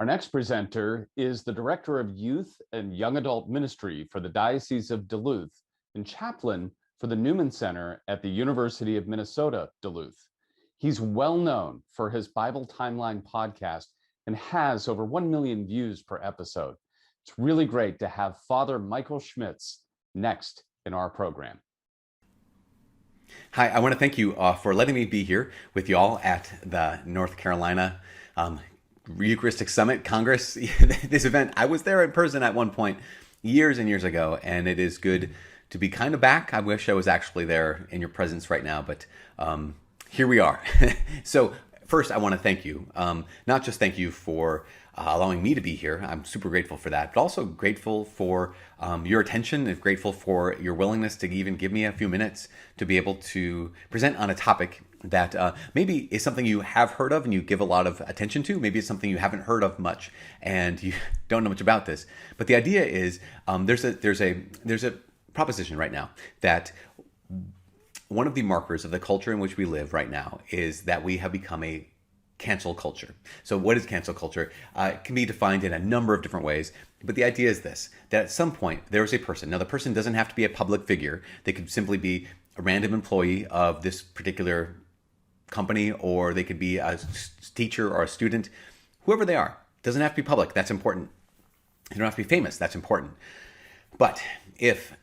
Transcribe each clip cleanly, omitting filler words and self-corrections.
Our next presenter is the Director of Youth and Young Adult Ministry for the Diocese of Duluth and chaplain for the Newman Center at the University of Minnesota, Duluth. He's well known for his Bible Timeline podcast and has over 1 million views per episode. It's really great to have Father Michael Schmitz next in our program. Hi, I want to thank you for letting me be here with you all at the North Carolina Eucharistic Summit Congress. This event, I was there in person at one point years and years ago, and it is good to be kind of back. I wish I was actually there in your presence right now, but here we are. So first, I want to thank you. Not just thank you for allowing me to be here. I'm super grateful for that, but also grateful for your attention and grateful for your willingness to even give me a few minutes to be able to present on a topic that maybe is something you have heard of and you give a lot of attention to. Maybe it's something you haven't heard of much and you don't know much about this. But the idea is there's a proposition right now that one of the markers of the culture in which we live right now is that we have become a cancel culture. So what is cancel culture? It can be defined in a number of different ways, but the idea is this, that at some point there is a person. Now the person doesn't have to be a public figure. They could simply be a random employee of this particular company, or they could be a teacher or a student, whoever they are. Doesn't have to be public. That's important. They don't have to be famous. That's important. But if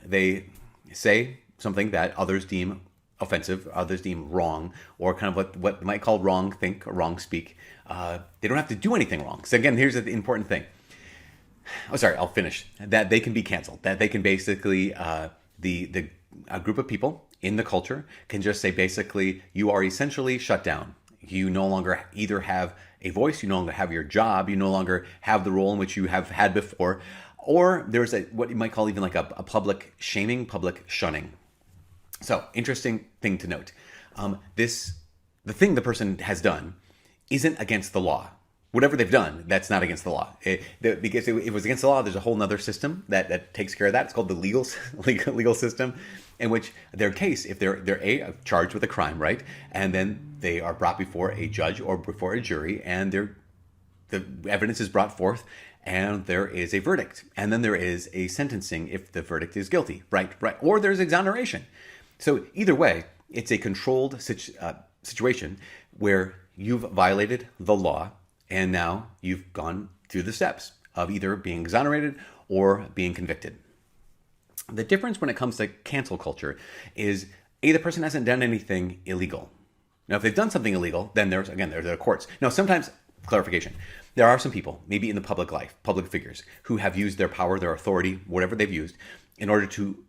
they say something that others deem offensive, others deem wrong, or kind of what you might call wrong think or wrong speak, they don't have to do anything wrong. So again, here's the important thing. I'll finish. That they can be canceled. That they can basically, a group of people in the culture can just say basically, you are essentially shut down. You no longer either have a voice, you no longer have your job, you no longer have the role in which you have had before, or there's what you might call even like a public shaming, public shunning. So, interesting thing to note. The thing the person has done isn't against the law. Whatever they've done, that's not against the law. Because if it was against the law, there's a whole other system that takes care of that. It's called the legal system, in which their case, if they're charged with a crime, right, and then they are brought before a judge or before a jury, and the evidence is brought forth, and there is a verdict, and then there is a sentencing if the verdict is guilty, right, or there's exoneration. So either way, it's a controlled situation where you've violated the law and now you've gone through the steps of either being exonerated or being convicted. The difference when it comes to cancel culture is the person hasn't done anything illegal. Now, if they've done something illegal, then there are the courts. Now, sometimes, clarification, there are some people, maybe in the public life, public figures, who have used their power, their authority, whatever they've used, in order to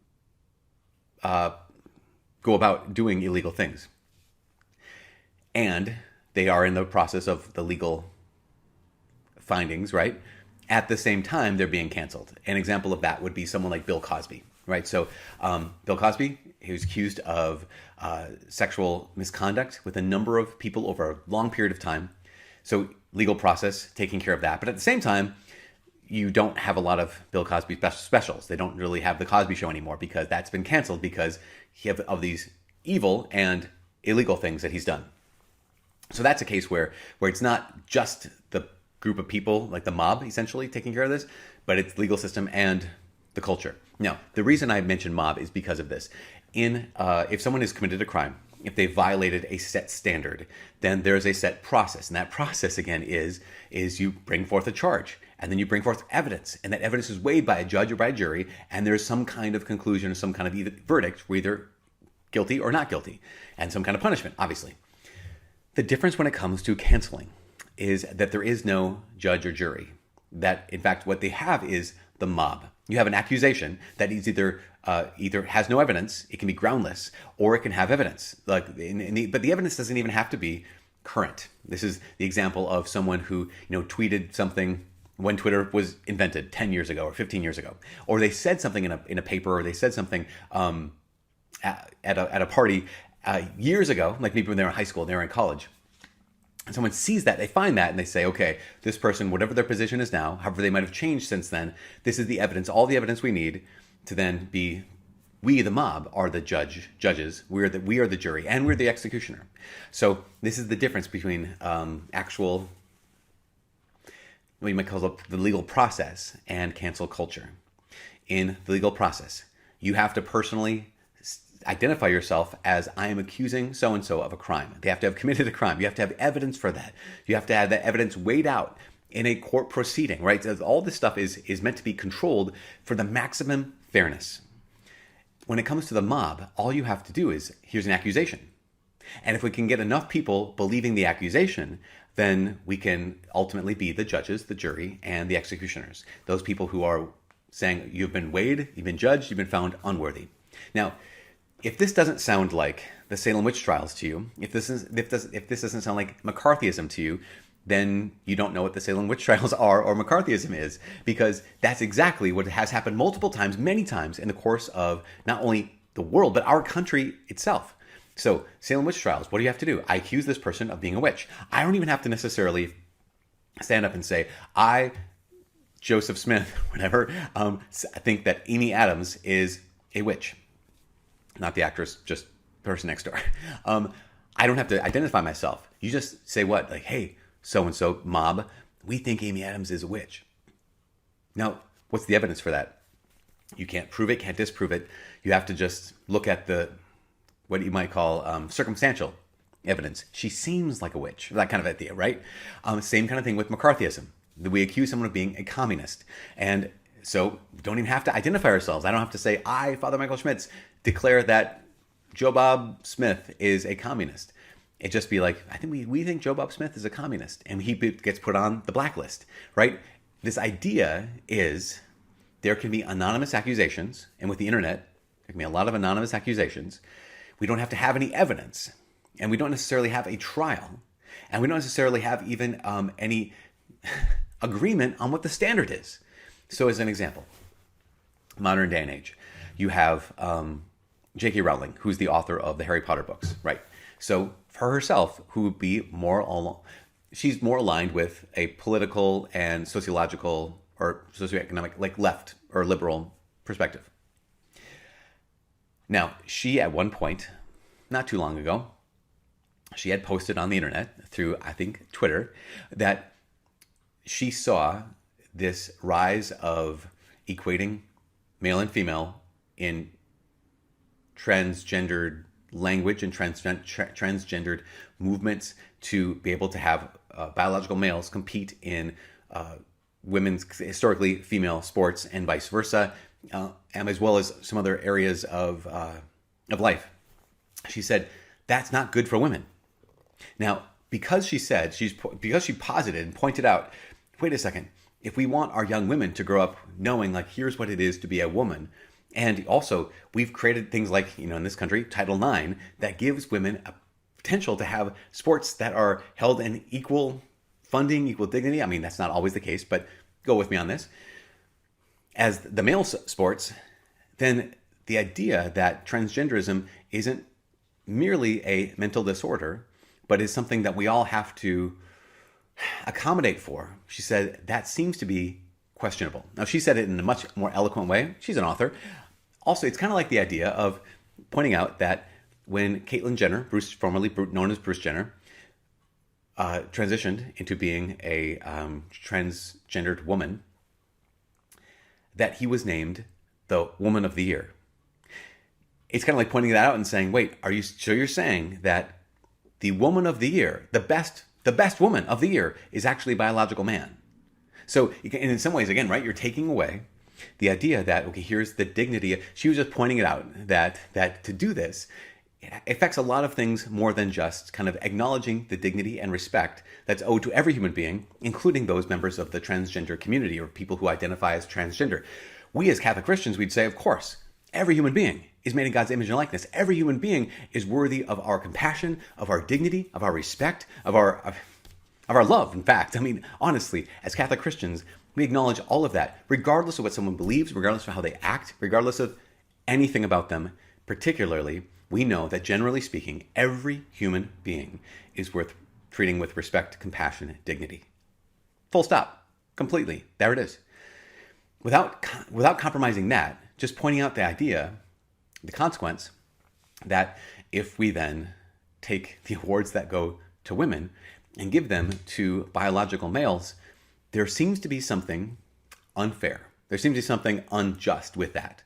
go about doing illegal things. And they are in the process of the legal findings, right? At the same time, they're being canceled. An example of that would be someone like Bill Cosby, right? So Bill Cosby, he was accused of sexual misconduct with a number of people over a long period of time. So legal process taking care of that. But at the same time, you don't have a lot of Bill Cosby specials. They don't really have the Cosby Show anymore because that's been canceled because of these evil and illegal things that he's done. So that's a case where it's not just the group of people, like the mob, essentially taking care of this, but it's legal system and the culture. Now, the reason I mentioned mob is because of this. If someone has committed a crime, if they violated a set standard, then there's a set process. And that process, again, is you bring forth a charge, and then you bring forth evidence. And that evidence is weighed by a judge or by a jury, and there's some kind of conclusion or some kind of verdict, either guilty or not guilty, and some kind of punishment, obviously. The difference when it comes to canceling is that there is no judge or jury. That, in fact, what they have is the mob. You have an accusation that is either has no evidence, it can be groundless, or it can have evidence. But the evidence doesn't even have to be current. This is the example of someone who tweeted something when Twitter was invented 10 years ago or 15 years ago, or they said something in a paper, or they said something at a party years ago, like maybe when they were in high school, they were in college. And someone sees that, they find that, and they say, okay, this person, whatever their position is now, however they might have changed since then, this is the evidence, all the evidence we need to then be, we, the mob, are the judges, we are the jury, and we're the executioner. So this is the difference between actual what you might call the legal process and cancel culture. In the legal process, you have to personally identify yourself as, I am accusing so-and-so of a crime. They have to have committed a crime. You have to have evidence for that. You have to have that evidence weighed out in a court proceeding, right? So all this stuff is meant to be controlled for the maximum fairness. When it comes to the mob, all you have to do is, here's an accusation. And if we can get enough people believing the accusation, then we can ultimately be the judges, the jury, and the executioners. Those people who are saying, you've been weighed, you've been judged, you've been found unworthy. Now, if this doesn't sound like the Salem witch trials to you, if this doesn't sound like McCarthyism to you, then you don't know what the Salem witch trials are or McCarthyism is, because that's exactly what has happened multiple times, many times in the course of not only the world, but our country itself. So Salem witch trials, what do you have to do? I accuse this person of being a witch. I don't even have to necessarily stand up and say, I, Joseph Smith, whatever, think that Amy Adams is a witch. Not the actress, just the person next door. I don't have to identify myself. You just say what? Like, hey, so-and-so mob, we think Amy Adams is a witch. Now, what's the evidence for that? You can't prove it, can't disprove it. You have to just look at what you might call circumstantial evidence. She seems like a witch, that kind of idea, right? Same kind of thing with McCarthyism. We accuse someone of being a communist. And so we don't even have to identify ourselves. I don't have to say, I, Father Michael Schmitz, declare that Joe Bob Smith is a communist. It'd just be like, I think we think Joe Bob Smith is a communist, and he gets put on the blacklist, right? This idea is there can be anonymous accusations, and with the internet, there can be a lot of anonymous accusations. We don't have to have any evidence, and we don't necessarily have a trial, and we don't necessarily have even any agreement on what the standard is. So as an example, modern day and age, you have J.K. Rowling, who's the author of the Harry Potter books, right? So for herself, who would be she's more aligned with a political and sociological or socioeconomic, like left or liberal perspective. Now, she at one point, not too long ago, she had posted on the internet through, I think, Twitter, that she saw this rise of equating male and female in transgendered language and transgendered movements to be able to have biological males compete in women's historically female sports and vice versa, and as well as some other areas of life. She said that's not good for women. Now, because she posited and pointed out, wait a second, if we want our young women to grow up knowing, like, here's what it is to be a woman. And also, we've created things like, in this country, Title IX, that gives women a potential to have sports that are held in equal funding, equal dignity. I mean, that's not always the case, but go with me on this. As the male sports, then the idea that transgenderism isn't merely a mental disorder, but is something that we all have to accommodate for. She said that seems to be questionable. Now, she said it in a much more eloquent way. She's an author. Also, it's kind of like the idea of pointing out that when Caitlyn Jenner, formerly known as Bruce Jenner, transitioned into being a transgendered woman, that he was named the Woman of the Year. It's kind of like pointing that out and saying, wait, you're saying that the Woman of the Year, the best woman of the year, is actually a biological man? So in some ways, again, right, you're taking away the idea that, okay, here's the dignity. She was just pointing it out that to do this, it affects a lot of things more than just kind of acknowledging the dignity and respect that's owed to every human being, including those members of the transgender community or people who identify as transgender. We as Catholic Christians, we'd say, of course, every human being is made in God's image and likeness. Every human being is worthy of our compassion, of our dignity, of our respect, of our love. In fact, I mean, honestly, as Catholic Christians, we acknowledge all of that, regardless of what someone believes, regardless of how they act, regardless of anything about them. Particularly, we know that generally speaking, every human being is worth treating with respect, compassion, and dignity. Full stop. Completely. There it is. Without compromising that, just pointing out the idea, the consequence, that if we then take the awards that go to women and give them to biological males, there seems to be something unfair. There seems to be something unjust with that.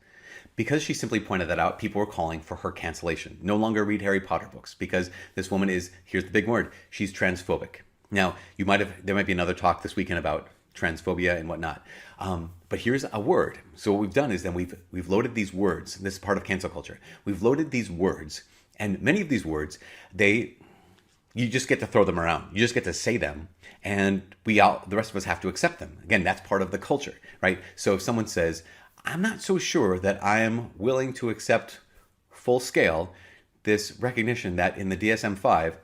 Because she simply pointed that out, people were calling for her cancellation. No longer read Harry Potter books because this woman is, here's the big word, she's transphobic. Now, there might be another talk this weekend about transphobia and whatnot. But here's a word. So what we've done is then we've loaded these words. This is part of cancel culture. We've loaded these words, and many of these words, you just get to throw them around. You just get to say them, and the rest of us have to accept them. Again, that's part of the culture, right? So if someone says, I'm not so sure that I am willing to accept full scale this recognition that in the DSM-5,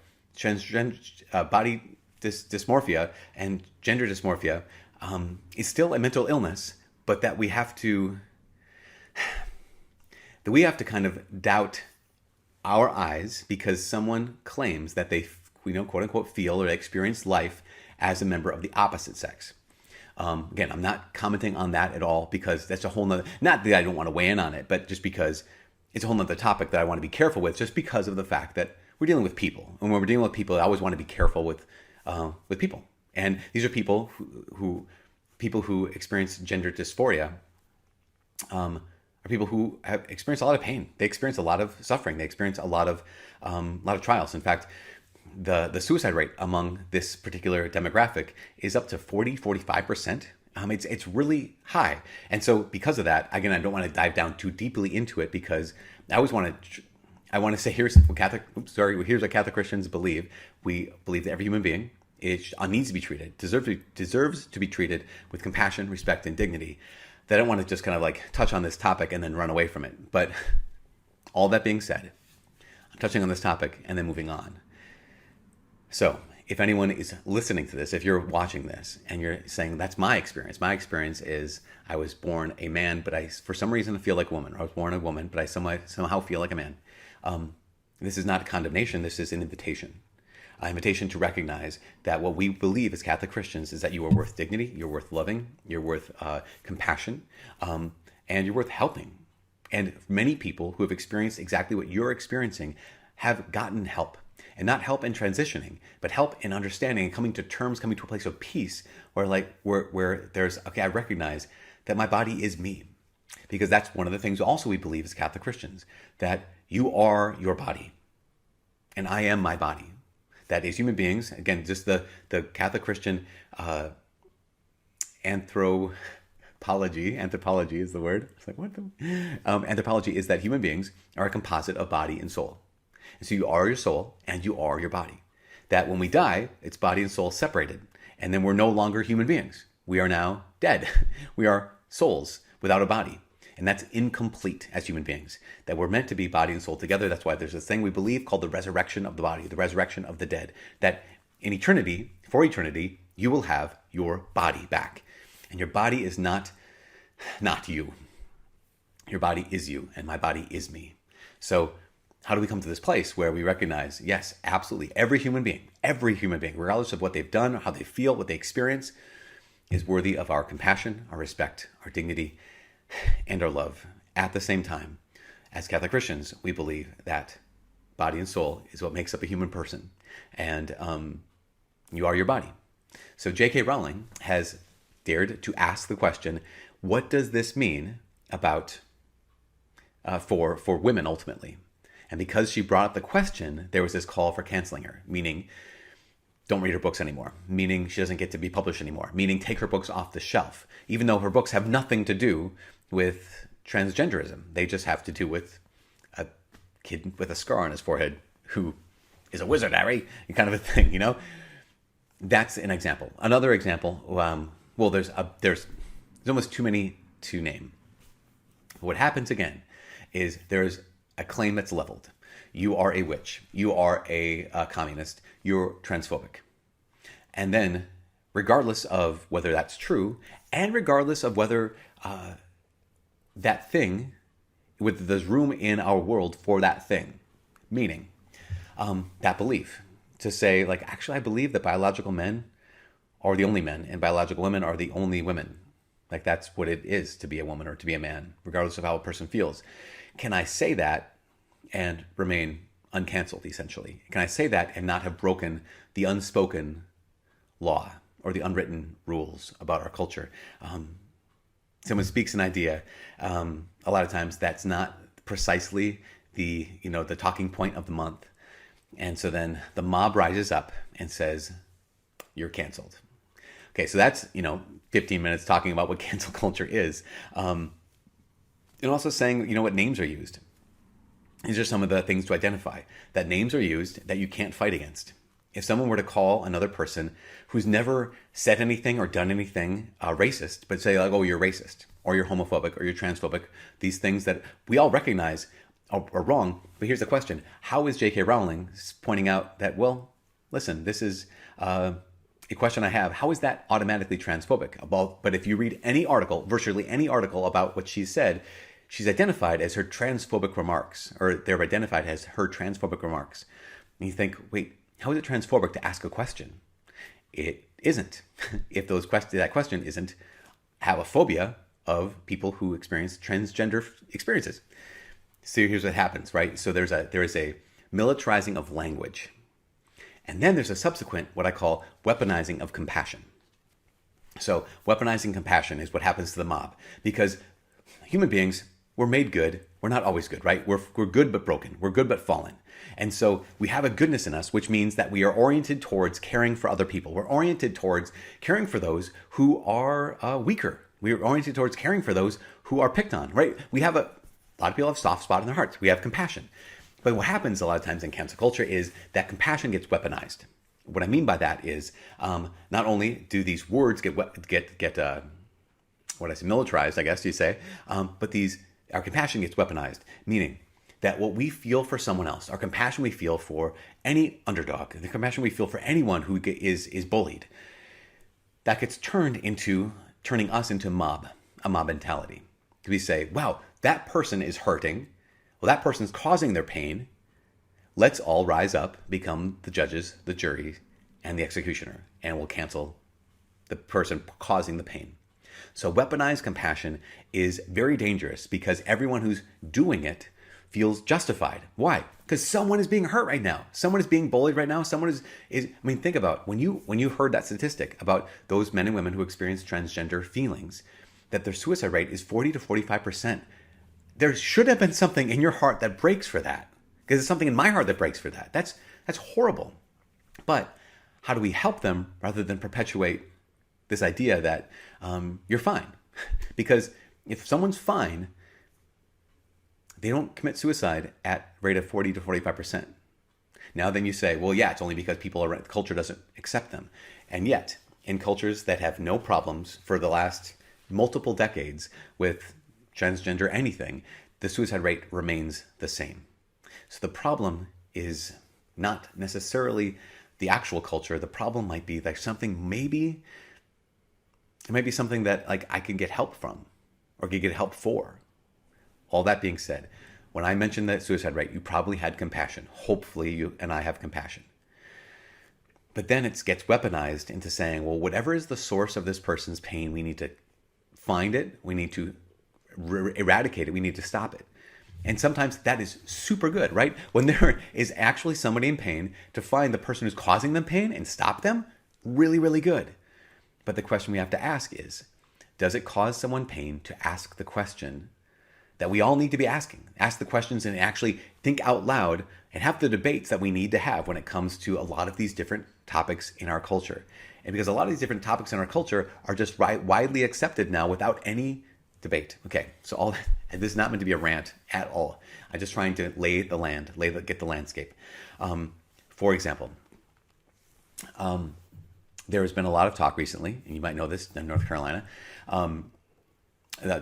body dysmorphia and gender dysmorphia is still a mental illness, but that we have to kind of doubt our eyes because someone claims that they, quote unquote, feel or experience life as a member of the opposite sex. Again, I'm not commenting on that at all because that's a whole nother, not that I don't want to weigh in on it, but just because it's a whole nother topic that I want to be careful with just because of the fact that we're dealing with people. And when we're dealing with people, I always want to be careful with people. And these are people who experience gender dysphoria, are people who have experienced a lot of pain. They experience a lot of suffering. They experience a lot of trials. In fact, the suicide rate among this particular demographic is up to 45%. It's really high. And so because of that, again, I don't want to dive down too deeply into it because I want to say here's what Catholic Christians believe. We believe that every human being needs to be treated, deserves to be treated with compassion, respect, and dignity. That I don't want to just kind of like touch on this topic and then run away from it. But all that being said, I'm touching on this topic and then moving on. So if anyone is listening to this, if you're watching this and you're saying, that's my experience is I was born a man, but I, for some reason, feel like a woman. Or I was born a woman, but I somehow feel like a man. This is not a condemnation. This is an invitation. An invitation to recognize that what we believe as Catholic Christians is that you are worth dignity, you're worth loving, you're worth compassion, and you're worth helping. And many people who have experienced exactly what you're experiencing have gotten help. And not help in transitioning, but help in understanding and coming to a place of peace where there's, okay, I recognize that my body is me. Because that's one of the things also we believe as Catholic Christians, that you are your body and I am my body. That as human beings, again, just the Catholic Christian anthropology is the word. It's like, what the? Anthropology is that human beings are a composite of body and soul. And so you are your soul and you are your body. That when we die, it's body and soul separated. And then we're no longer human beings. We are now dead. We are souls without a body. And that's incomplete as human beings. That we're meant to be body and soul together. That's why there's this thing we believe called the resurrection of the body, the resurrection of the dead. That in eternity, for eternity, you will have your body back. And your body is not you. Your body is you, and my body is me. So how do we come to this place where we recognize, yes, absolutely, every human being, regardless of what they've done, how they feel, what they experience, is worthy of our compassion, our respect, our dignity, and our love. At the same time, as Catholic Christians, we believe that body and soul is what makes up a human person, and you are your body. So J.K. Rowling has dared to ask the question, what does this mean about for women ultimately? And because she brought up the question, there was this call for canceling her, meaning don't read her books anymore, meaning she doesn't get to be published anymore, meaning take her books off the shelf, even though her books have nothing to do with transgenderism. They just have to do with a kid with a scar on his forehead who is a wizard, Harry, kind of a thing, you know? That's an example. Another example, there's almost too many to name. What happens again is there's a claim that's leveled. You are a witch. You are a communist. You're transphobic. And then, regardless of whether that's true, and regardless of whether that thing, whether there's room in our world for that thing, meaning that belief, to say, like, actually, I believe that biological men are the only men, and biological women are the only women. Like, that's what it is to be a woman or to be a man, regardless of how a person feels. Can I say that and remain uncanceled, essentially? Can I say that and not have broken the unspoken law? or the unwritten rules about our culture. Someone speaks an idea, a lot of times that's not precisely the talking point of the month. And so then the mob rises up and says, you're canceled. Okay, so that's, 15 minutes talking about what cancel culture is. And also saying, what names are used. These are some of the things to identify. That names are used that you can't fight against. If someone were to call another person who's never said anything or done anything racist, but say like, oh, you're racist, or you're homophobic, or you're transphobic, these things that we all recognize are wrong. But here's the question. How is J.K. Rowling pointing out that, well, listen, this is a question I have. How is that automatically transphobic? But if you read any article, virtually any article about what she said, she's identified as her transphobic remarks, or they're identified as her transphobic remarks. And you think, wait, how is it transphobic to ask a question? It isn't. If that question isn't, have a phobia of people who experience transgender experiences. So here's what happens, right? So there is a militarizing of language. And then there's a subsequent, what I call weaponizing of compassion. So weaponizing compassion is what happens to the mob. Because human beings, we're made good. We're not always good, right? We're good but broken. We're good but fallen. And so we have a goodness in us, which means that we are oriented towards caring for other people. We're oriented towards caring for those who are weaker. We're oriented towards caring for those who are picked on, right? A lot of people have a soft spot in their hearts. We have compassion. But what happens a lot of times in cancel culture is that compassion gets weaponized. What I mean by that is not only do these words get militarized, I guess you say, but our compassion gets weaponized, meaning that what we feel for someone else, our compassion we feel for any underdog, the compassion we feel for anyone who is bullied, that gets turning us into a mob mentality. We say, wow, that person is hurting. Well, that person's causing their pain. Let's all rise up, become the judges, the jury, and the executioner, and we'll cancel the person causing the pain. So weaponized compassion is very dangerous because everyone who's doing it feels justified. Why? Because someone is being hurt right now. Someone is being bullied right now. Someone think about when you heard that statistic about those men and women who experience transgender feelings, that their suicide rate is 40 to 45%. There should have been something in your heart that breaks for that. Because there's something in my heart that breaks for that. That's horrible. But how do we help them rather than perpetuate this idea that you're fine? Because if someone's fine, they don't commit suicide at a rate of 40 to 45%. Now then you say, well, yeah, it's only because culture doesn't accept them. And yet, in cultures that have no problems for the last multiple decades with transgender anything, the suicide rate remains the same. So the problem is not necessarily the actual culture. The problem might be that it might be something that like I can get help from or can get help for. All that being said, when I mentioned that suicide rate, you probably had compassion. Hopefully you and I have compassion. But then it gets weaponized into saying, well, whatever is the source of this person's pain, we need to find it. We need to eradicate it. We need to stop it. And sometimes that is super good, right? When there is actually somebody in pain, to find the person who's causing them pain and stop them, really, really good. But the question we have to ask is, does it cause someone pain to ask the question that we all need to be asking? Ask the questions and actually think out loud and have the debates that we need to have when it comes to a lot of these different topics in our culture. And because a lot of these different topics in our culture are just widely accepted now without any debate. Okay, so this is not meant to be a rant at all. I'm just trying to get the landscape. For example, there has been a lot of talk recently, and you might know this in North Carolina,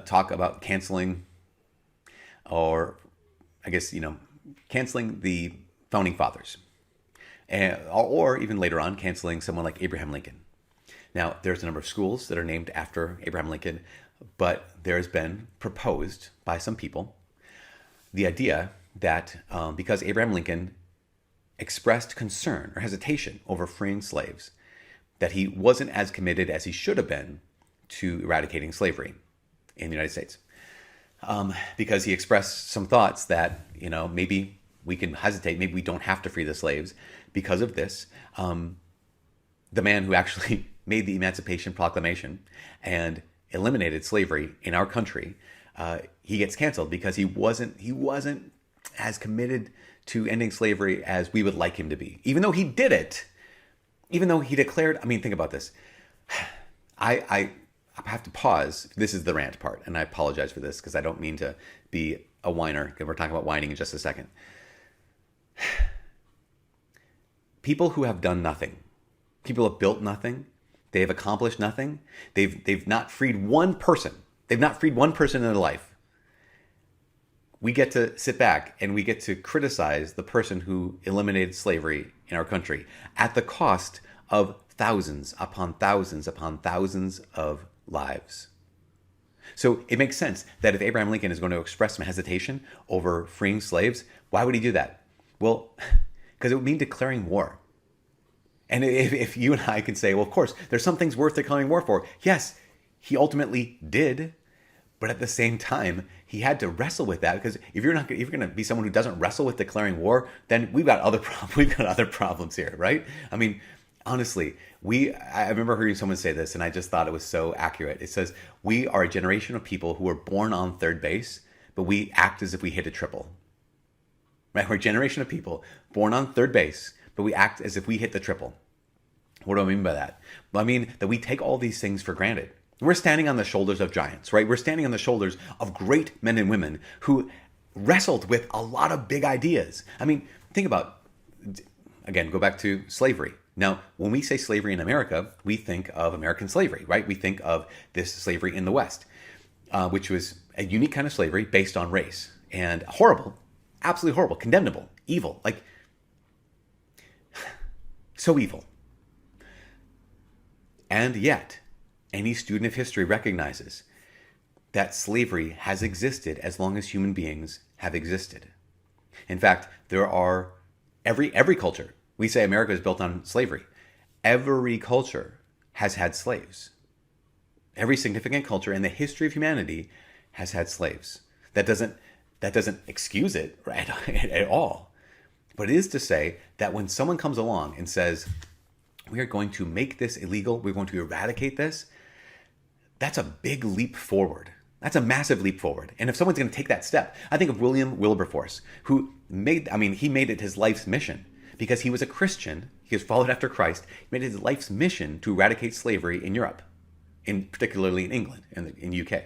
talk about canceling, or I guess, canceling the founding fathers, or even later on, canceling someone like Abraham Lincoln. Now, there's a number of schools that are named after Abraham Lincoln, but there has been proposed by some people the idea that because Abraham Lincoln expressed concern or hesitation over freeing slaves, that he wasn't as committed as he should have been to eradicating slavery in the United States. Because he expressed some thoughts that, maybe we can hesitate, maybe we don't have to free the slaves because of this. The man who actually made the Emancipation Proclamation and eliminated slavery in our country, he gets canceled because he wasn't as committed to ending slavery as we would like him to be. Even though he did it, even though he declared, I mean, think about this. I have to pause. This is the rant part, and I apologize for this because I don't mean to be a whiner. We're talking about whining in just a second. People who have done nothing, people who have built nothing, they have accomplished nothing. They've not freed one person. They've not freed one person in their life. We get to sit back and we get to criticize the person who eliminated slavery in our country at the cost of thousands upon thousands upon thousands of lives. So it makes sense that if Abraham Lincoln is going to express some hesitation over freeing slaves, why would he do that? Well, because it would mean declaring war. And if you and I can say, well, of course, there's some things worth declaring war for. Yes, he ultimately did. But at the same time, he had to wrestle with that, because if you're going to be someone who doesn't wrestle with declaring war, then we've got other problems here, right? I mean, honestly, I remember hearing someone say this, and I just thought it was so accurate. It says, we are a generation of people who were born on third base, but we act as if we hit a triple. Right? We're a generation of people born on third base, but we act as if we hit the triple. What do I mean by that? Well, I mean that we take all these things for granted. We're standing on the shoulders of giants, right? We're standing on the shoulders of great men and women who wrestled with a lot of big ideas. I mean, think about, again, go back to slavery. Now, when we say slavery in America, we think of American slavery, right? We think of this slavery in the West, which was a unique kind of slavery based on race, and horrible, absolutely horrible, condemnable, evil, like so evil. And yet, any student of history recognizes that slavery has existed as long as human beings have existed. In fact, there are every culture. We say America is built on slavery. Every culture has had slaves. Every significant culture in the history of humanity has had slaves. That doesn't excuse it, right, at all. But it is to say that when someone comes along and says, we are going to make this illegal, we're going to eradicate this, that's a big leap forward. That's a massive leap forward. And if someone's going to take that step, I think of William Wilberforce, who he made it his life's mission because he was a Christian. He was followed after Christ. He made it his life's mission to eradicate slavery in Europe, particularly in England and in UK.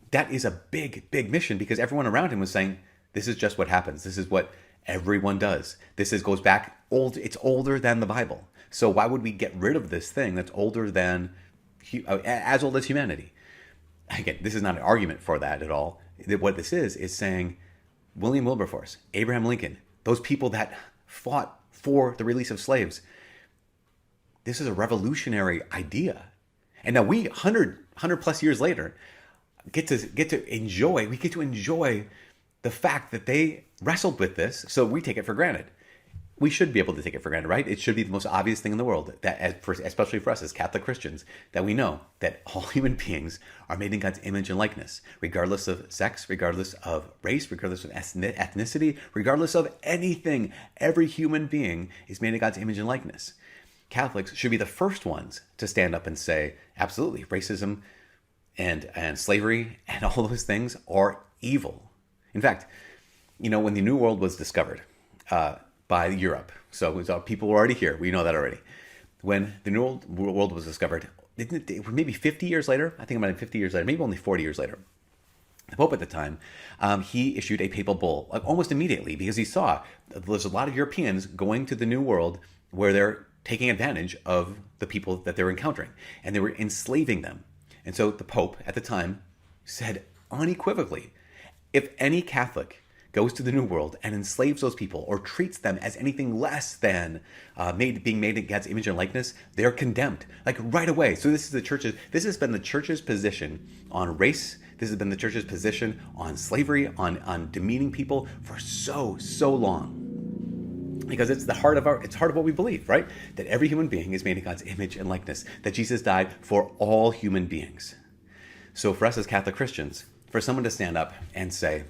That is a big, big mission because everyone around him was saying, this is just what happens. This is what everyone does. Goes back old. It's older than the Bible. So why would we get rid of this thing that's older than, as old as humanity? Again, this is not an argument for that at all. What this is saying William Wilberforce, Abraham Lincoln, those people that fought for the release of slaves, this is a revolutionary idea. And now we, 100 plus years later, get to enjoy the fact that they wrestled with this, so we take it for granted. We should be able to take it for granted, right? It should be the most obvious thing in the world, especially for us as Catholic Christians, that we know that all human beings are made in God's image and likeness, regardless of sex, regardless of race, regardless of ethnicity, regardless of anything. Every human being is made in God's image and likeness. Catholics should be the first ones to stand up and say, absolutely, racism and slavery and all those things are evil. In fact, when the New World was discovered, by Europe. So people were already here. We know that already. When the New World was discovered, maybe 50 years later, I think it might have been 50 years later, maybe only 40 years later, the Pope at the time, he issued a papal bull, like almost immediately, because he saw there's a lot of Europeans going to the New World where they're taking advantage of the people that they're encountering, and they were enslaving them. And so the Pope at the time said unequivocally, if any Catholic goes to the New World and enslaves those people or treats them as anything less than being made in God's image and likeness, they're condemned, like right away. So this has been the church's position on race. This has been the church's position on slavery, on demeaning people for so long. Because it's heart of what we believe, right? That every human being is made in God's image and likeness, that Jesus died for all human beings. So for us as Catholic Christians, for someone to stand up and say,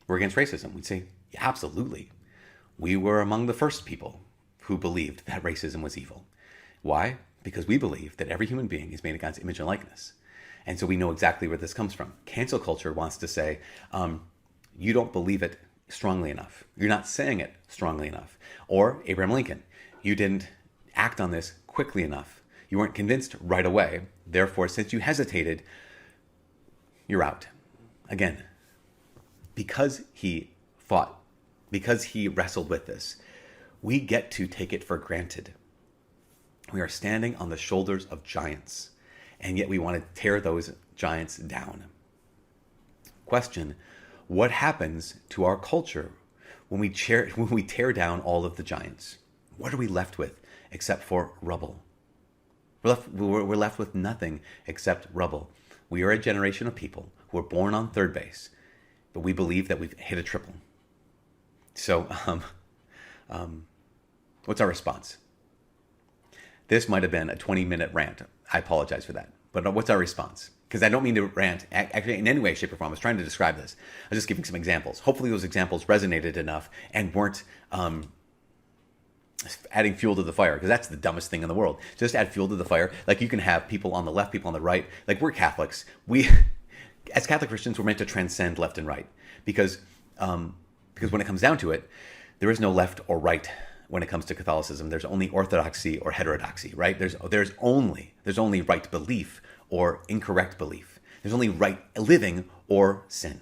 we're against racism, we'd say, yeah, absolutely. We were among the first people who believed that racism was evil. Why? because we believe that every human being is made in God's image and likeness. And so we know exactly where this comes from. Cancel culture wants to say, you don't believe it strongly enough. You're not saying it strongly enough. Or Abraham Lincoln, you didn't act on this quickly enough. You weren't convinced right away. Therefore, since you hesitated, you're out. Again, because he fought, because he wrestled with this, we get to take it for granted. We are standing on the shoulders of giants, and yet we want to tear those giants down. Question: what happens to our culture when we tear down all of the giants? What are we left with except for rubble? We're left with nothing except rubble. We are a generation of people who are born on third base, but we believe that we've hit a triple. So, what's our response? This might have been a 20-minute rant. I apologize for that. But what's our response? Because I don't mean to rant actually in any way, shape, or form. I was trying to describe this. I was just giving some examples. Hopefully those examples resonated enough and weren't adding fuel to the fire, because that's the dumbest thing in the world. Just add fuel to the fire. Like, you can have people on the left, people on the right. Like, we're Catholics. As Catholic Christians, we're meant to transcend left and right. Because when it comes down to it, there is no left or right when it comes to Catholicism. There's only orthodoxy or heterodoxy, right? There's only right belief or incorrect belief. There's only right living or sin.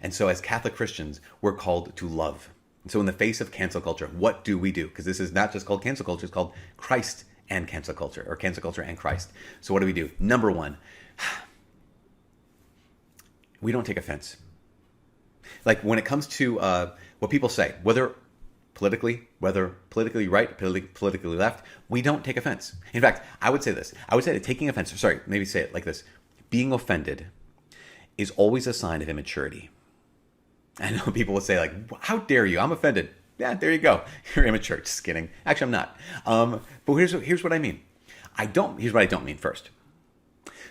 And so as Catholic Christians, we're called to love. And so in the face of cancel culture, what do we do? Because this is not just called cancel culture, it's called Christ and cancel culture, or cancel culture and Christ. So what do we do? Number one, we don't take offense. Like, when it comes to what people say, whether politically right, politically left, we don't take offense. In fact, I would say this. I would say that taking offense, maybe say it like this. Being offended is always a sign of immaturity. I know people will say, like, how dare you? I'm offended. Yeah, there you go. You're immature. Just kidding. Actually, I'm not. But here's what I mean. Here's what I don't mean first.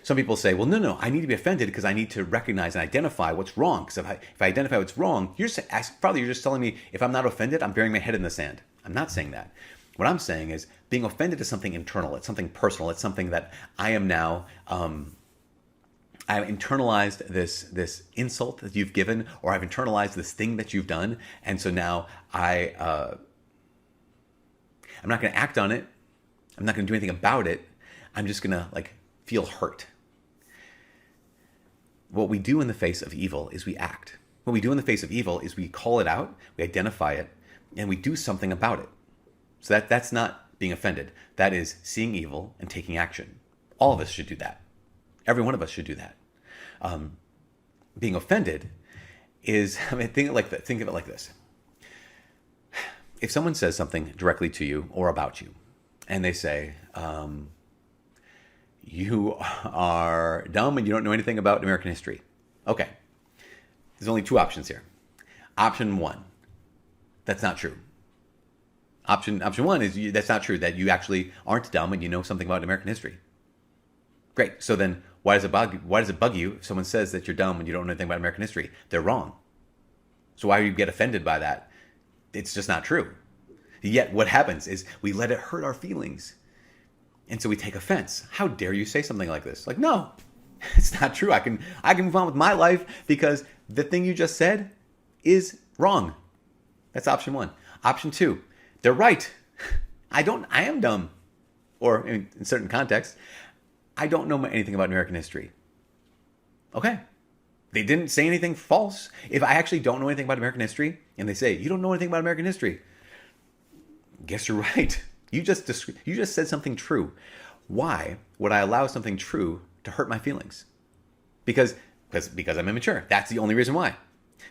Some people say, well, no, I need to be offended because I need to recognize and identify what's wrong. Because if I identify what's wrong, you're just telling me if I'm not offended, I'm burying my head in the sand. I'm not saying that. What I'm saying is being offended is something internal. It's something personal. It's something that I am now, I've internalized this insult that you've given, or I've internalized this thing that you've done. And so now I'm not going to act on it. I'm not going to do anything about it. I'm just going to feel hurt. What we do in the face of evil is we act. What we do in the face of evil is we call it out, we identify it, and we do something about it. So that's not being offended. That is seeing evil and taking action. All of us should do that. Every one of us should do that. Being offended is, think of it like this. If someone says something directly to you or about you, and they say, you are dumb and you don't know anything about American history. Okay. There's only two options here. Option one, that's not true. Option one is that's not true, that you actually aren't dumb and you know something about American history. Great. So then why does it bug you if someone says that you're dumb and you don't know anything about American history? They're wrong. So why do you get offended by that? It's just not true. Yet what happens is we let it hurt our feelings. And so we take offense. How dare you say something like this? Like, no, it's not true. I can move on with my life because the thing you just said is wrong. That's option one. Option two, they're right. I am dumb. Or in certain contexts, I don't know anything about American history. Okay. They didn't say anything false. If I actually don't know anything about American history, and they say, you don't know anything about American history, guess you're right. You just said something true. Why would I allow something true to hurt my feelings? Because I'm immature. That's the only reason why.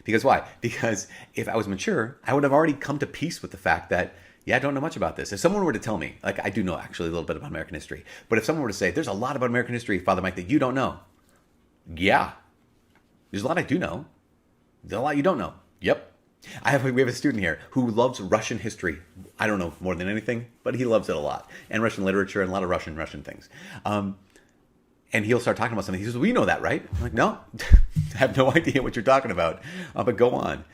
Because why? Because if I was mature, I would have already come to peace with the fact that, yeah, I don't know much about this. If someone were to tell me, I do know actually a little bit about American history, but if someone were to say, there's a lot about American history, Father Mike, that you don't know. Yeah. There's a lot I do know. There's a lot you don't know. Yep. We have a student here who loves Russian history. I don't know more than anything, but he loves it a lot. And Russian literature and a lot of Russian things. And he'll start talking about something. He says, well, you know that, right? I'm like, no, I have no idea what you're talking about. But go on.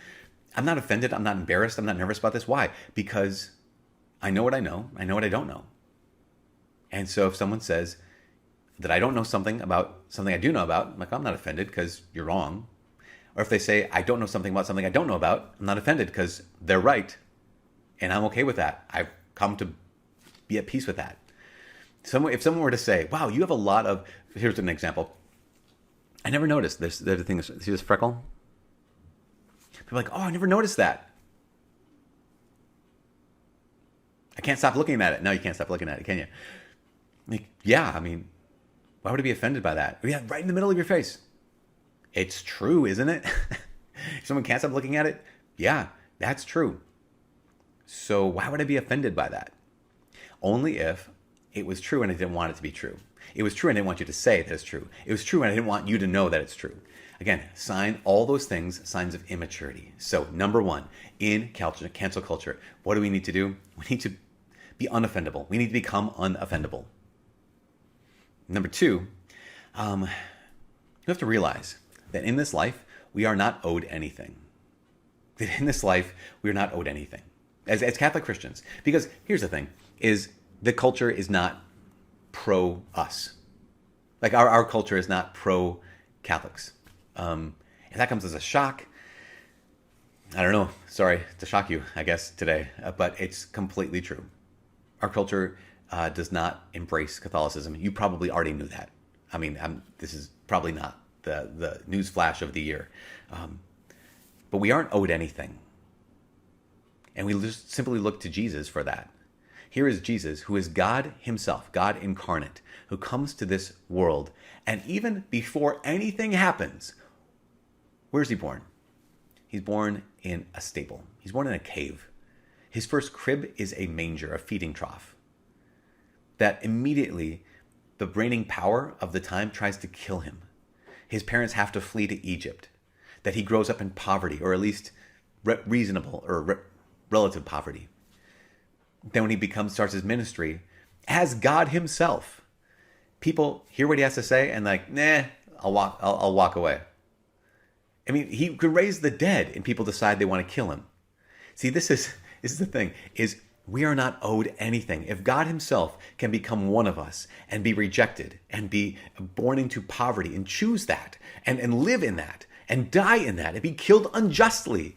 I'm not offended. I'm not embarrassed. I'm not nervous about this. Why? Because I know what I know. I know what I don't know. And so if someone says that I don't know something about something I do know about, I'm like, I'm not offended because you're wrong. Or if they say I don't know something about something I don't know about, I'm not offended because they're right. And I'm okay with that. I've come to be at peace with that. If someone were to say, wow, you have a lot of, here's an example. I never noticed this. The thing is, see this freckle? People are like, oh, I never noticed that. I can't stop looking at it. No, you can't stop looking at it, can you? Like, yeah, I mean, why would I be offended by that? Yeah, right in the middle of your face. It's true, isn't it? If someone can't stop looking at it, yeah, that's true. So why would I be offended by that? Only if it was true and I didn't want it to be true. It was true and I didn't want you to say that it's true. It was true and I didn't want you to know that it's true. Again, all those things, signs of immaturity. So number one, in cancel culture, what do we need to do? We need to be unoffendable. We need to become unoffendable. Number two, you have to realize that in this life, we are not owed anything. That in this life, we are not owed anything. As Catholic Christians. Because here's the thing, is the culture is not pro us. Like our culture is not pro Catholics. If that comes as a shock, I don't know. Sorry to shock you, I guess, today. But it's completely true. Our culture does not embrace Catholicism. You probably already knew that. I mean, this is probably not the news flash of the year. But we aren't owed anything. And we just simply look to Jesus for that. Here is Jesus, who is God himself, God incarnate, who comes to this world. And even before anything happens, where's he born? He's born in a stable. He's born in a cave. His first crib is a manger, a feeding trough. That immediately the reigning power of the time tries to kill him. His parents have to flee to Egypt. That he grows up in poverty, or at least reasonable or relative poverty. Then when he starts his ministry as God himself, people hear what he has to say and like, nah, I'll walk away. I mean, he could raise the dead and people decide they want to kill him. See, this is the thing, is we are not owed anything. If God himself can become one of us and be rejected and be born into poverty and choose that and live in that and die in that and be killed unjustly,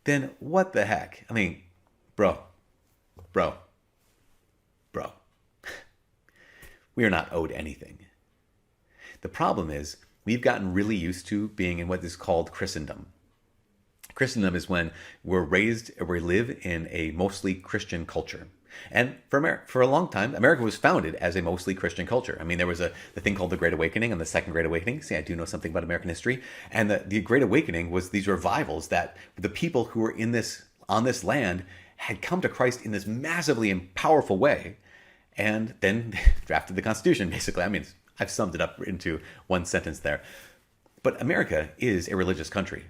then what the heck? I mean, bro. We are not owed anything. The problem is we've gotten really used to being in what is called Christendom. Christendom is when we live in a mostly Christian culture. And for a long time, America was founded as a mostly Christian culture. I mean, there was the thing called the Great Awakening and the Second Great Awakening. See, I do know something about American history. And the Great Awakening was these revivals that the people who were on this land had come to Christ in this massively and powerful way, and then drafted the Constitution, basically. I mean, I've summed it up into one sentence there. But America is a religious country.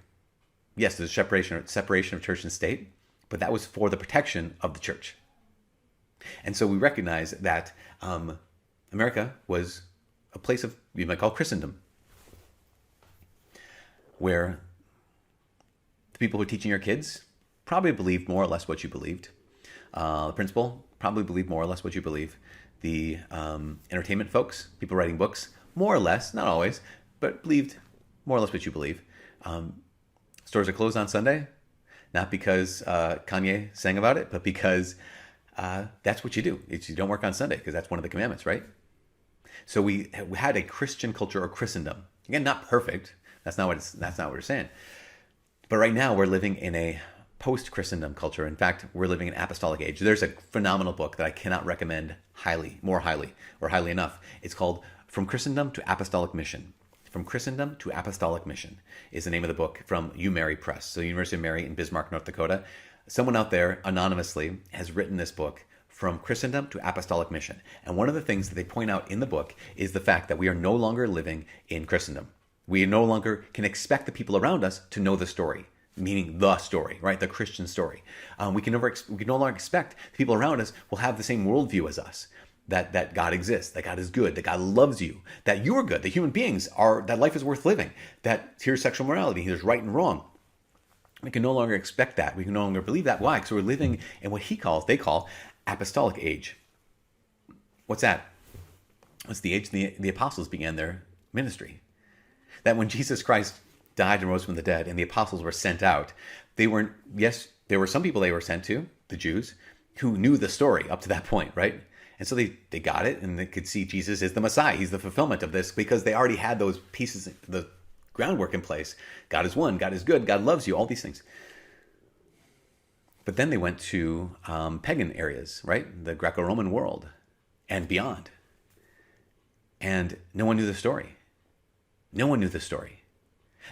Yes, there's a separation of church and state, but that was for the protection of the church. And so we recognize that America was a place of, you might call Christendom, where the people who are teaching your kids probably believed more or less what you believed. The principal probably believed more or less what you believe. The entertainment folks, people writing books, more or less, not always, but believed more or less what you believe. Stores are closed on Sunday, not because Kanye sang about it, but because that's what you do. You don't work on Sunday because that's one of the commandments, right? So we had a Christian culture or Christendom. Again, not perfect. That's not what we're saying. But right now we're living in a post-Christendom culture. In fact, we're living in apostolic age. There's a phenomenal book that I cannot recommend highly enough. It's called From Christendom to Apostolic Mission. From Christendom to Apostolic Mission is the name of the book from UMary Press. So University of Mary in Bismarck, North Dakota. Someone out there anonymously has written this book, From Christendom to Apostolic Mission. And one of the things that they point out in the book is the fact that we are no longer living in Christendom. We no longer can expect the people around us to know the story, meaning the story, right? The Christian story. We can no longer expect the people around us will have the same worldview as us. That God exists, that God is good, that God loves you, that you're good, that human beings that life is worth living, that here's sexual morality, here's right and wrong. We can no longer expect that. We can no longer believe that. Why? Because we're living in what they call apostolic age. What's that? was the age the apostles began their ministry. That when Jesus Christ died and rose from the dead and the apostles were sent out, they weren't, yes, there were some people they were sent to, the Jews, who knew the story up to that point, right? And so they got it, and they could see Jesus is the Messiah. He's the fulfillment of this, because they already had those pieces, the groundwork in place. God is one, God is good, God loves you, all these things. But then they went to pagan areas, right? The Greco-Roman world and beyond. And no one knew the story. No one knew the story.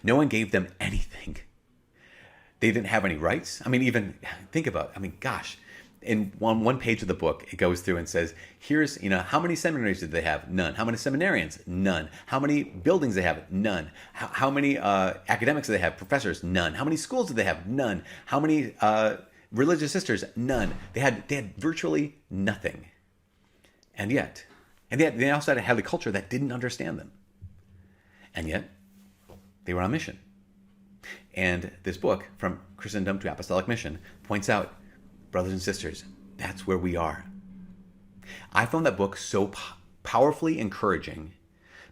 No one gave them anything. They didn't have any rights. I mean, even think about it. I mean, gosh, in one page of the book, it goes through and says, here's, how many seminaries did they have? None. How many seminarians? None. How many buildings they have? None. How many academics do they have? Professors? None. How many schools did they have? None. How many religious sisters? None. They had virtually nothing. And yet they also had a culture that didn't understand them. And yet they were on mission. And this book, From Christendom to Apostolic Mission, points out, brothers and sisters, that's where we are. I found that book so powerfully encouraging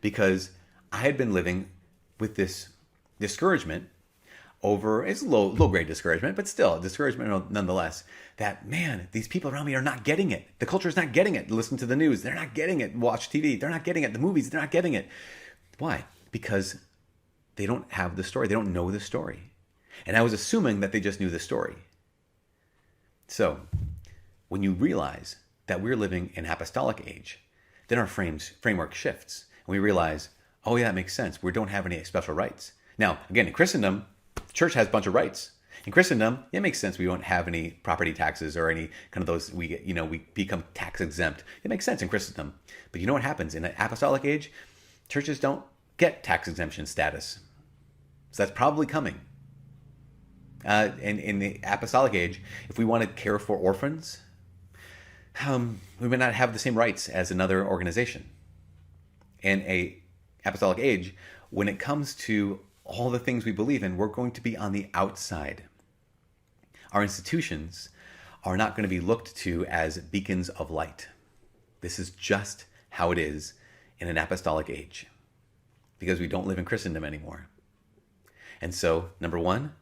because I had been living with this discouragement over, it's low-grade discouragement, but still discouragement nonetheless, that, man, these people around me are not getting it. The culture is not getting it. Listen to the news. They're not getting it. Watch TV. They're not getting it. The movies, they're not getting it. Why? Because they don't have the story. They don't know the story. And I was assuming that they just knew the story. So when you realize that we're living in apostolic age, then our framework shifts. And we realize, oh yeah, that makes sense. We don't have any special rights. Now, again, in Christendom, the church has a bunch of rights. In Christendom, it makes sense we don't have any property taxes or any kind of those, we become tax exempt. It makes sense in Christendom. But you know what happens? In an apostolic age, churches don't get tax exemption status. So that's probably coming. In the apostolic age, if we want to care for orphans, we may not have the same rights as another organization. In a apostolic age, when it comes to all the things we believe in, we're going to be on the outside. Our institutions are not going to be looked to as beacons of light. This is just how it is in an apostolic age, because we don't live in Christendom anymore. And so, number one,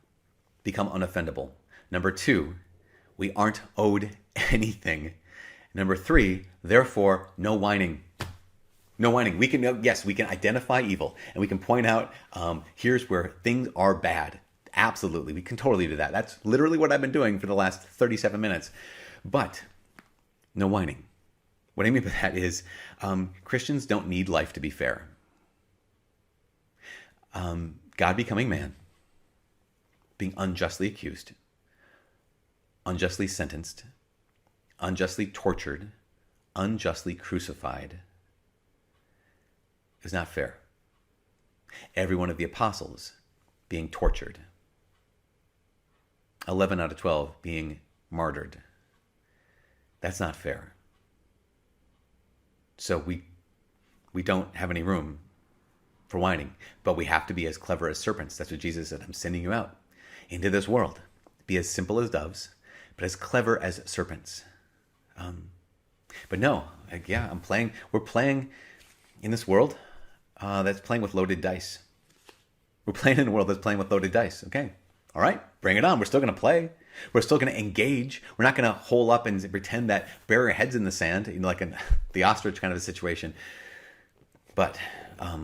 become unoffendable. Number two, we aren't owed anything. Number three, therefore, no whining. No whining. We can identify evil, and we can point out, here's where things are bad. Absolutely. We can totally do that. That's literally what I've been doing for the last 37 minutes. But no whining. What I mean by that is Christians don't need life to be fair. God becoming man, being unjustly accused, unjustly sentenced, unjustly tortured, unjustly crucified, is not fair. Every one of the apostles being tortured, 11 out of 12 being martyred, that's not fair. So we don't have any room for whining, but we have to be as clever as serpents. That's what Jesus said. I'm sending you out into this world. Be as simple as doves, but as clever as serpents. But no, we're playing in this world that's playing with loaded dice. We're playing in a world that's playing with loaded dice. Okay, all right, bring it on. We're still going to play. We're still going to engage. We're not going to hole up and pretend that bury our heads in the sand, like in the ostrich kind of a situation. But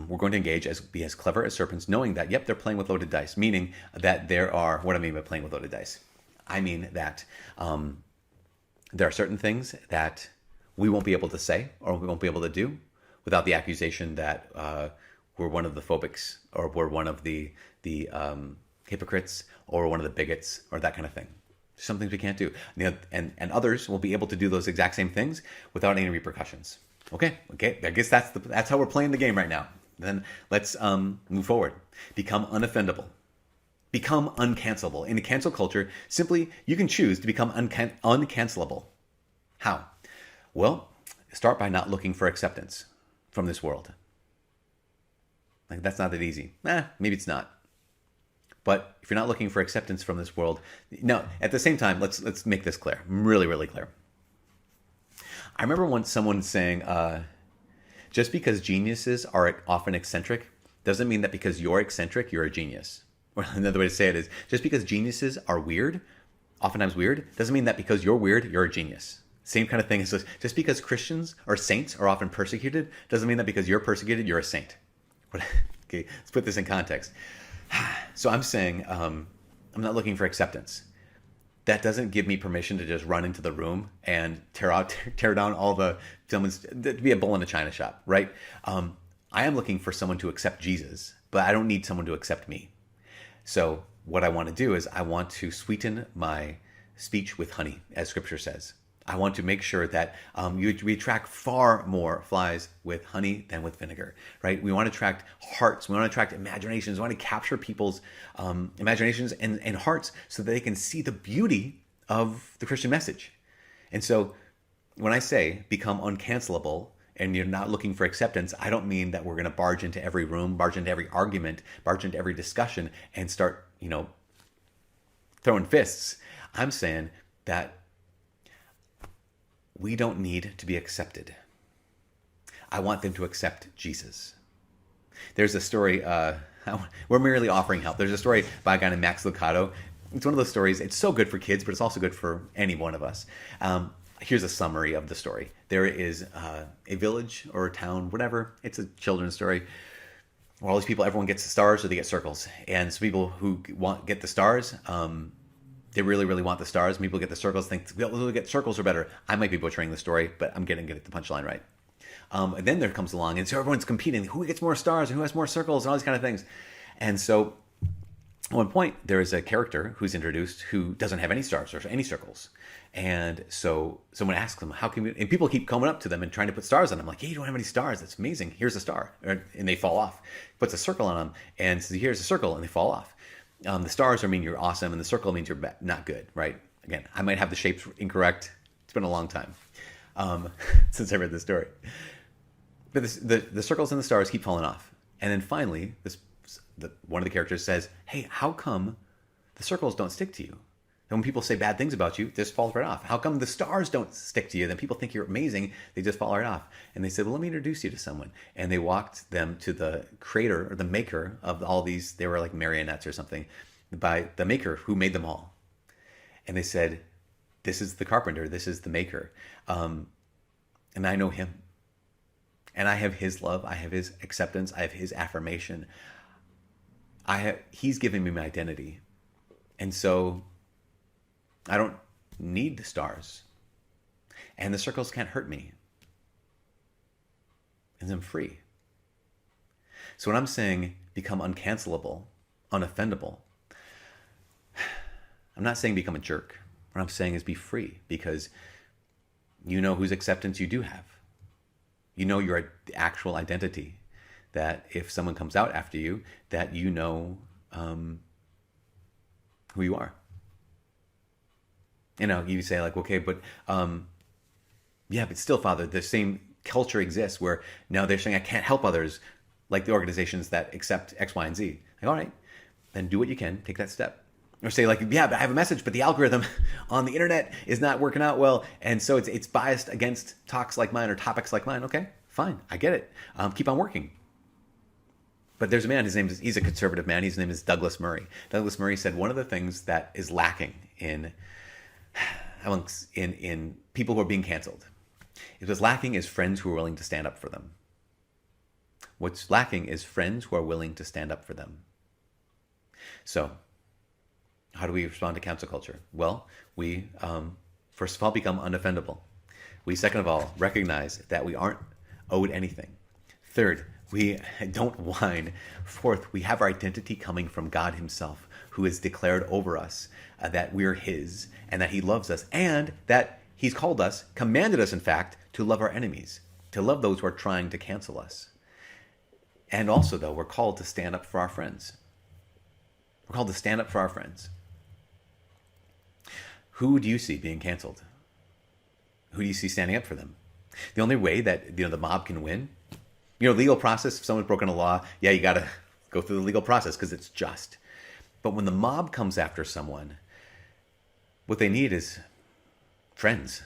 we're going to engage, be as clever as serpents, knowing that, yep, they're playing with loaded dice, meaning that there are, what do I mean by playing with loaded dice? I mean that there are certain things that we won't be able to say or we won't be able to do without the accusation that we're one of the phobics or we're one of the hypocrites or one of the bigots or that kind of thing. Some things we can't do. And others will be able to do those exact same things without any repercussions. Okay. I guess that's how we're playing the game right now. Then let's move forward. Become unoffendable. Become uncancelable. In the cancel culture, simply you can choose to become uncancelable. How? Well, start by not looking for acceptance from this world. Like, that's not that easy. Maybe it's not. But if you're not looking for acceptance from this world, no. At the same time, let's make this clear, really, really clear. I remember once someone saying, Just because geniuses are often eccentric doesn't mean that because you're eccentric, you're a genius. Or another way to say it is, just because geniuses are weird, oftentimes weird, doesn't mean that because you're weird, you're a genius. Same kind of thing as just because Christians or saints are often persecuted, doesn't mean that because you're persecuted, you're a saint. Okay, let's put this in context. So I'm saying I'm not looking for acceptance. That doesn't give me permission to just run into the room and tear down all the someone's to be a bull in a china shop, right? I am looking for someone to accept Jesus, but I don't need someone to accept me. So what I want to do is I want to sweeten my speech with honey, as Scripture says. I want to make sure that we attract far more flies with honey than with vinegar, right? We want to attract hearts. We want to attract imaginations. We want to capture people's imaginations and hearts so that they can see the beauty of the Christian message. And so when I say become uncancelable and you're not looking for acceptance, I don't mean that we're going to barge into every room, barge into every argument, barge into every discussion and start, throwing fists. I'm saying that we don't need to be accepted. I want them to accept Jesus. There's a story, we're merely offering help. There's a story by a guy named Max Lucado. It's one of those stories, it's so good for kids, but it's also good for any one of us. Here's a summary of the story. There is a village or a town, whatever. It's a children's story. Where all these people, everyone gets the stars or they get circles. And some people who get the stars, they really, really want the stars. People get the circles, think, we'll get circles are better. I might be butchering the story, but I'm getting the punchline right. And then there comes along, and so everyone's competing. Who gets more stars and who has more circles and all these kind of things. And so at one point, there is a character who's introduced who doesn't have any stars or any circles. And so someone asks them, how can we, and people keep coming up to them and trying to put stars on them. Like, hey, you don't have any stars. That's amazing. Here's a star. And they fall off. Puts a circle on them and says, here's a circle, and they fall off. The stars mean you're awesome, and the circle means you're not good, right? Again, I might have the shapes incorrect. It's been a long time since I read this story. But the circles and the stars keep falling off. And then finally, one of the characters says, hey, how come the circles don't stick to you? And when people say bad things about you, this falls right off. How come the stars don't stick to you? Then people think you're amazing. They just fall right off. And they said, well, let me introduce you to someone. And they walked them to the creator or the maker of all these. They were like marionettes or something by the maker who made them all. And they said, this is the carpenter. This is the maker. And I know him. And I have his love. I have his acceptance. I have his affirmation. He's given me my identity. And so I don't need the stars. And the circles can't hurt me. And I'm free. So when I'm saying become uncancelable, unoffendable, I'm not saying become a jerk. What I'm saying is be free, because you know whose acceptance you do have. You know your actual identity. That if someone comes out after you, that you know who you are. You say like, okay, but but still, Father, the same culture exists where now they're saying I can't help others, like the organizations that accept X, Y, and Z. Like, all right, then do what you can, take that step. Or say like, yeah, but I have a message, but the algorithm on the internet is not working out well, and so it's biased against talks like mine or topics like mine. Okay, fine, I get it. Keep on working. But there's a man, he's a conservative man, his name is Douglas Murray. Douglas Murray said one of the things that is lacking in people who are being canceled, what's lacking is friends who are willing to stand up for them. What's lacking is friends who are willing to stand up for them. So, how do we respond to cancel culture? Well, we, first of all, become unoffendable. We, second of all, recognize that we aren't owed anything. Third, we don't whine. Fourth, we have our identity coming from God himself, who has declared over us that we're his and that he loves us and that he's called us, commanded us, in fact, to love our enemies, to love those who are trying to cancel us. And also, though, we're called to stand up for our friends. We're called to stand up for our friends. Who do you see being canceled? Who do you see standing up for them? The only way that the mob can win, legal process, if someone's broken a law, yeah, you got to go through the legal process because it's just. But when the mob comes after someone, what they need is friends.